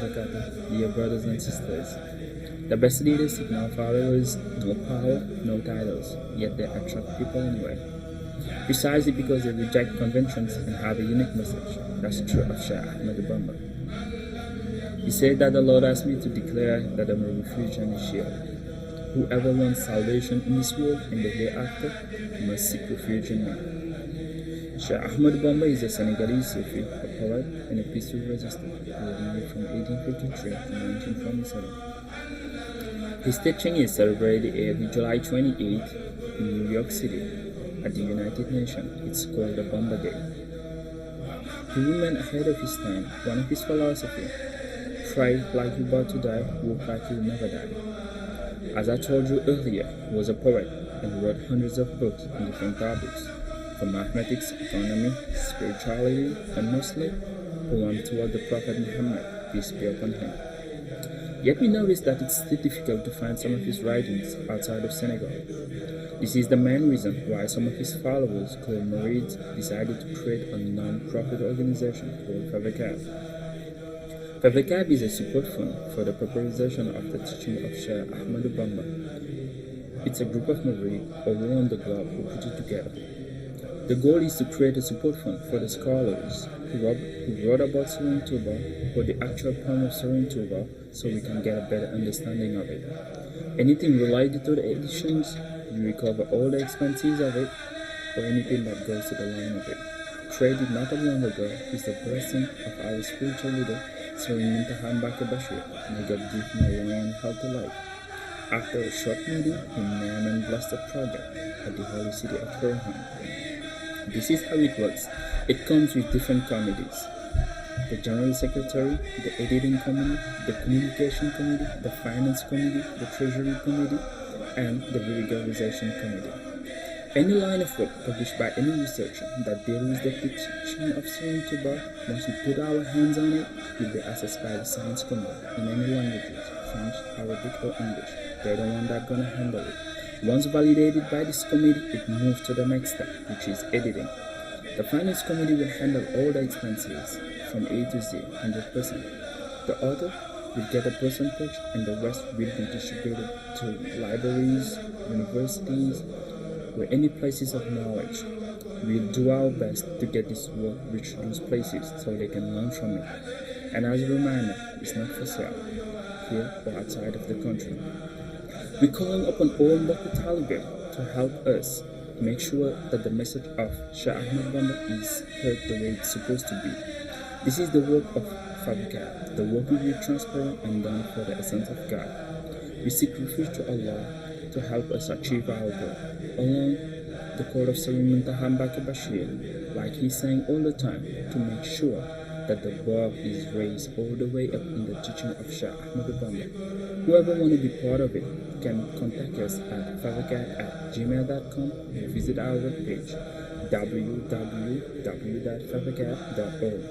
wabarakatuh, dear brothers and sisters. The best leaders have no followers, no power, no titles, yet they attract people anyway. Precisely because they reject conventions and have a unique message. That's true of Shah Ahmed Bamba. He said that the Lord asked me to declare that I'm a refuge and a shield. Whoever wants salvation in this world and the hereafter must seek refuge in me. Shah Ahmed Bamba is a Senegalese Sufi, a poet, and a peaceful resistor who lived from 1853 to 1947. His teaching is celebrated every July 28th in New York City at the United Nations. It's called the Bamba Day. He remained ahead of his time. One of his philosophy: pray like you're about to die, work like you'll never die. As I told you earlier, he was a poet and wrote hundreds of books on different topics, from mathematics, economy, spirituality, and mostly poems toward the Prophet Muhammad, peace be upon him. Yet we notice that it's still difficult to find some of his writings outside of Senegal. This is the main reason why some of his followers, called Murids, decided to create a non-profit organization called Favocab. Favocab is a support fund for the popularization of the teaching of Shah Ahmed Bamba. It's a group of Murids all around the globe who put it together. The goal is to create a support fund for the scholars who wrote about Serigne Touba or the actual poem of Serigne Touba, so we can get a better understanding of it. Anything related to the editions, we recover all the expenses of it, or anything that goes to the line of it. Created not too long ago is the blessing of our spiritual leader, Serigne Bashir. May God give him a long and healthy life. After a short meeting, he named and blessed the project at the holy city of Quran. This is how it works. It comes with different committees: the General Secretary, the Editing Committee, the Communication Committee, the Finance Committee, the Treasury Committee, and the Regularization Committee. Any line of work published by any researcher that deals with the teaching of Serigne Touba, once we put our hands on it, will be assessed by the Science Committee in any languages, French, Arabic, or English. They're the one that's gonna handle it. Once validated by this committee, it moves to the next step, which is editing. The Finance Committee will handle all the expenses from A to Z, 100%. The author will get a percentage, and the rest will be distributed to libraries, universities, or any places of knowledge. We'll do our best to get this work reach those places so they can learn from it. And as a reminder, it's not for sale, here or outside of the country. We're calling upon all Mboup Taliban to help us make sure that the message of Shah Ahmed Bamba is heard the way it's supposed to be. This is the work of Favocab. The work will be transparent and done for the essence of God. We seek refuge to Allah to help us achieve our goal. Along the call of Serigne Bashir, like he's saying all the time, to make sure that the bar is raised all the way up in the teaching of Shah Ahmed Bamba. Whoever want to be part of it can contact us at favocab@gmail.com or visit our webpage www.favocab.org.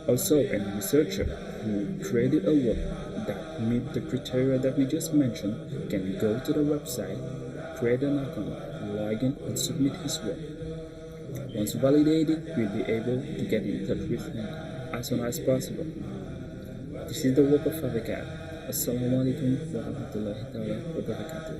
Also, a researcher who created a work that meet the criteria that we just mentioned can go to the website, create an account, log in, and submit his work. Once validated, we'll be able to get in touch with him as soon as possible. This is the work of Favocab. Assalamu alaikum wa rahmatullahi wa barakatuh.